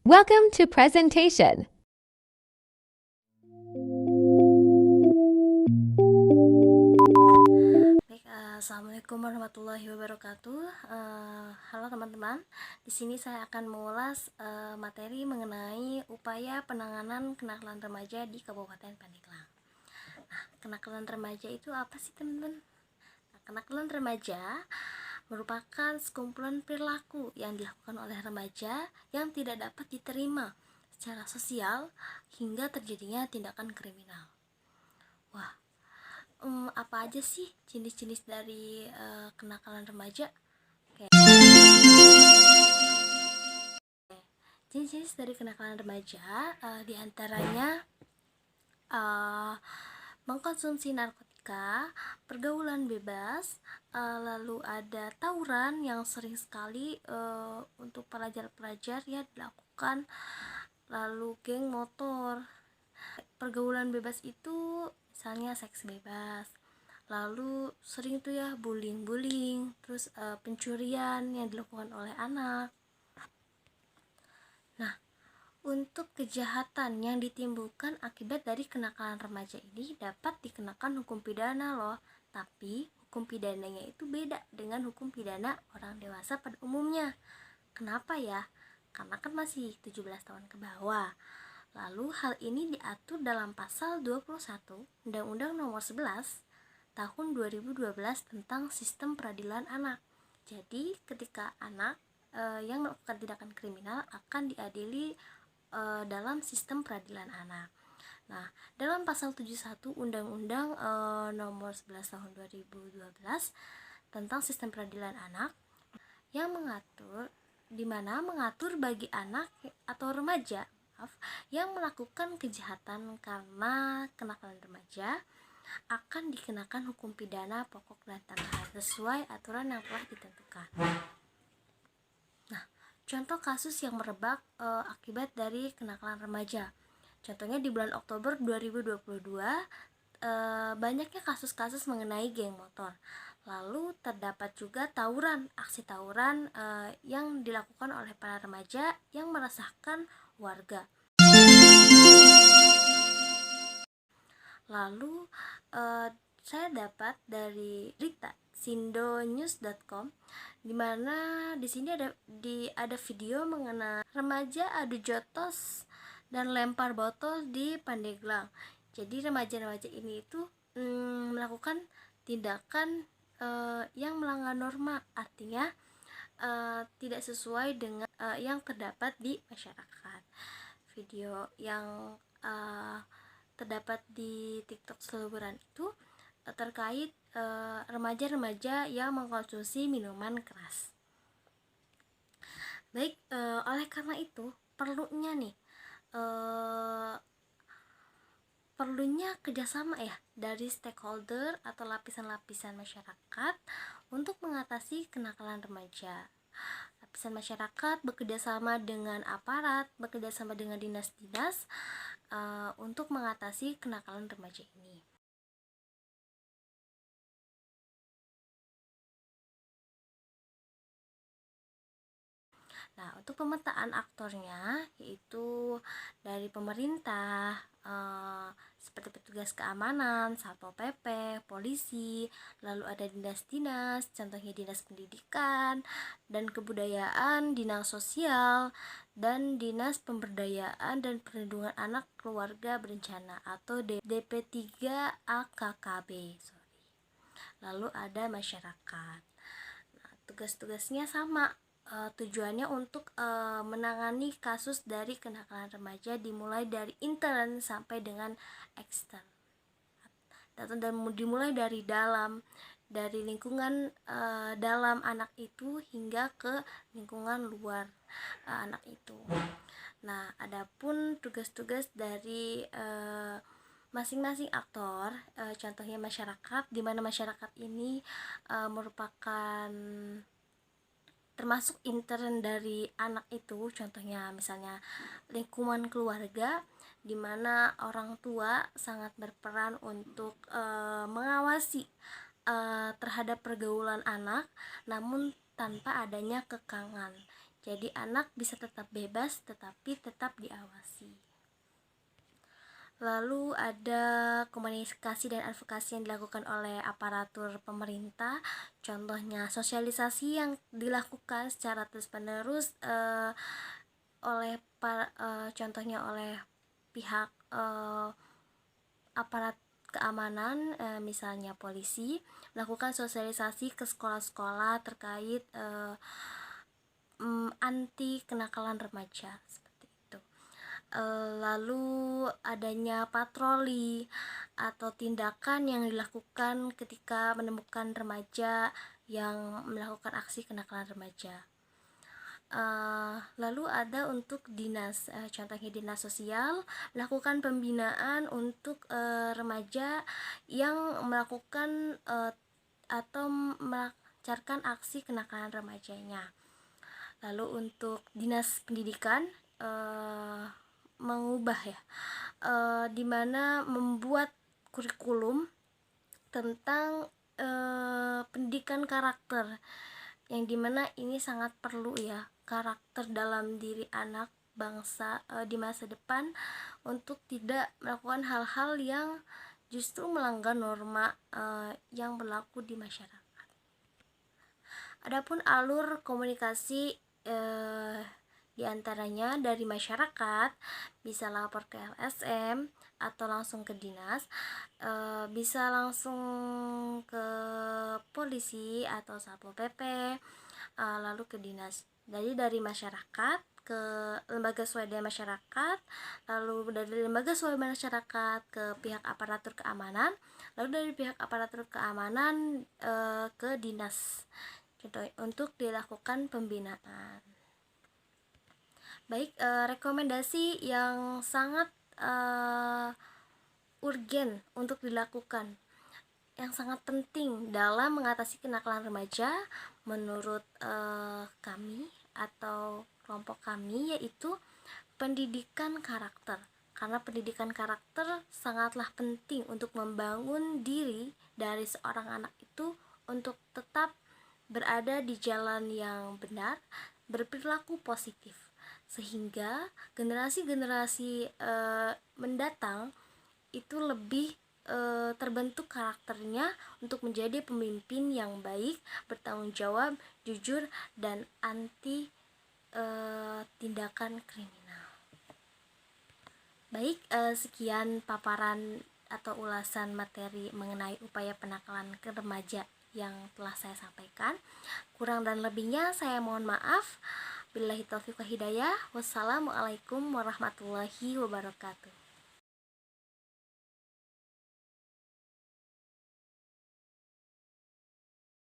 Welcome to presentation. Baik, assalamualaikum warahmatullahi wabarakatuh. Halo teman-teman. Di sini saya akan mengulas materi mengenai upaya penanganan kenakalan remaja di Kabupaten Pandeglang. Nah, kenakalan remaja itu apa sih, teman-teman? Nah, kenakalan remaja merupakan sekumpulan perilaku yang dilakukan oleh remaja yang tidak dapat diterima secara sosial hingga terjadinya tindakan kriminal. Wah, apa aja sih jenis-jenis dari kenakalan remaja? Oke. Jenis-jenis dari kenakalan remaja diantaranya mengkonsumsi narkotika, pergaulan bebas, lalu ada tawuran yang sering sekali untuk pelajar-pelajar ya dilakukan, lalu geng motor. Pergaulan bebas itu misalnya seks bebas, lalu sering tuh ya bullying, terus pencurian yang dilakukan oleh anak. Nah, untuk kejahatan yang ditimbulkan akibat dari kenakalan remaja ini dapat dikenakan hukum pidana loh, tapi hukum pidananya itu beda dengan hukum pidana orang dewasa pada umumnya. Kenapa ya? Karena kan masih 17 tahun ke bawah. Lalu hal ini diatur dalam pasal 21 Undang-Undang Nomor 11 Tahun 2012 tentang Sistem Peradilan Anak. Jadi, ketika anak yang melakukan tindakan kriminal akan diadili dalam sistem peradilan anak. Nah, dalam pasal 71 Undang-Undang Nomor 11 Tahun 2012 tentang Sistem Peradilan Anak yang mengatur bagi anak atau remaja yang melakukan kejahatan karena kenakalan remaja akan dikenakan hukum pidana pokok dan tambahan sesuai aturan yang telah ditentukan. Nah, contoh kasus yang merebak akibat dari kenakalan remaja. Contohnya di bulan Oktober 2022 banyaknya kasus-kasus mengenai geng motor. Lalu terdapat juga aksi tawuran yang dilakukan oleh para remaja yang meresahkan warga. Lalu saya dapat dari berita sindonews.com di mana di sini ada video mengenai remaja adu jotos dan lempar botol di Pandeglang. Jadi remaja-remaja ini itu melakukan tindakan yang melanggar norma, artinya tidak sesuai dengan yang terdapat di masyarakat. Video yang terdapat di TikTok seliburan itu terkait remaja-remaja yang mengkonsumsi minuman keras. Baik, oleh karena itu perlunya kerjasama ya dari stakeholder atau lapisan-lapisan masyarakat untuk mengatasi kenakalan remaja. Lapisan masyarakat bekerjasama dengan aparat, bekerjasama dengan dinas-dinas untuk mengatasi kenakalan remaja ini. Nah, untuk pemetaan aktornya yaitu dari pemerintah seperti petugas keamanan, Satpol PP, polisi, lalu ada dinas-dinas, contohnya dinas pendidikan dan kebudayaan, dinas sosial, dan dinas pemberdayaan dan perlindungan anak keluarga berencana atau DP3 AKKB. Lalu ada masyarakat. Nah, tugas-tugasnya sama. Tujuannya untuk menangani kasus dari kenakalan remaja dimulai dari intern sampai dengan ekstern, dan dimulai dari lingkungan dalam anak itu hingga ke lingkungan luar anak itu. Nah, adapun tugas-tugas dari masing-masing aktor, contohnya masyarakat, di mana masyarakat ini merupakan termasuk intern dari anak itu, contohnya misalnya lingkungan keluarga, di mana orang tua sangat berperan untuk mengawasi terhadap pergaulan anak, namun tanpa adanya kekangan. Jadi anak bisa tetap bebas tetapi tetap diawasi. Lalu ada komunikasi dan advokasi yang dilakukan oleh aparatur pemerintah. Contohnya sosialisasi yang dilakukan secara terus-menerus contohnya oleh pihak aparat keamanan, misalnya polisi, melakukan sosialisasi ke sekolah-sekolah terkait anti kenakalan remaja seperti itu. Lalu adanya patroli atau tindakan yang dilakukan ketika menemukan remaja yang melakukan aksi kenakalan remaja. Lalu ada untuk dinas, contohnya dinas sosial melakukan pembinaan untuk remaja yang melakukan atau melancarkan aksi kenakalan remajanya. Lalu untuk dinas pendidikan mengubah dimana membuat kurikulum tentang pendidikan karakter, yang dimana ini sangat perlu ya, karakter dalam diri anak bangsa di masa depan, untuk tidak melakukan hal-hal yang justru melanggar norma yang berlaku di masyarakat. Adapun alur komunikasi diantaranya dari masyarakat bisa lapor ke LSM atau langsung ke dinas, bisa langsung ke polisi atau Satpol PP, lalu ke dinas. Jadi dari masyarakat ke lembaga swadaya masyarakat, lalu dari lembaga swadaya masyarakat ke pihak aparatur keamanan, lalu dari pihak aparatur keamanan ke dinas, contoh untuk dilakukan pembinaan. Baik, rekomendasi yang sangat urgen untuk dilakukan, yang sangat penting dalam mengatasi kenakalan remaja menurut kami atau kelompok kami, yaitu pendidikan karakter. Karena pendidikan karakter sangatlah penting untuk membangun diri dari seorang anak itu untuk tetap berada di jalan yang benar, berperilaku positif, sehingga generasi-generasi mendatang itu lebih terbentuk karakternya untuk menjadi pemimpin yang baik, bertanggung jawab, jujur, dan anti tindakan kriminal. Baik, sekian paparan atau ulasan materi mengenai upaya penakalan ke remaja yang telah saya sampaikan. Kurang dan lebihnya saya mohon maaf. Billahi taufiq wal hidayah. Wassalamualaikum warahmatullahi wabarakatuh.